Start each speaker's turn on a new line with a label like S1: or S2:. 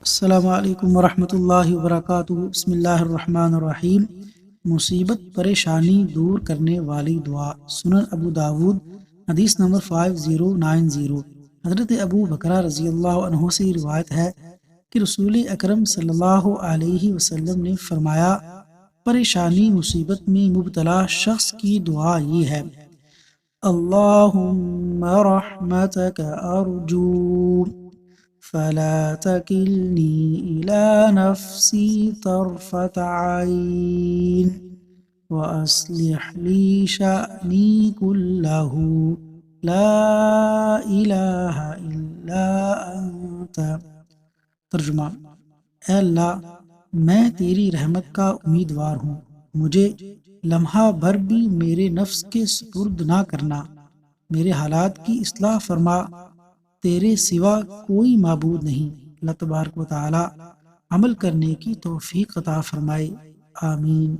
S1: السلام علیکم ورحمۃ اللہ وبرکاتہ۔ بسم اللہ الرحمن الرحیم۔ مصیبت پریشانی دور کرنے والی دعا، سنن ابو داود، حدیث نمبر 5090۔ حضرت ابو بکرہ رضی اللہ عنہ سے روایت ہے کہ رسول اکرم صلی اللہ علیہ وسلم نے فرمایا، پریشانی مصیبت میں مبتلا شخص کی دعا یہ ہے: اللہم رحمتک ارجو فلا تکلنی الی نفسی طرفت عین واصلح لی شأنی کلہ لا الہ الا انت۔ ترجمہ: اے اللہ، میں تیری رحمت کا امیدوار ہوں، مجھے لمحہ بھر بھی میرے نفس کے سپرد نہ کرنا، میرے حالات کی اصلاح فرما، تیرے سوا کوئی معبود نہیں۔ اللہ تبارک و تعالی عمل کرنے کی توفیق عطا فرمائے، آمین۔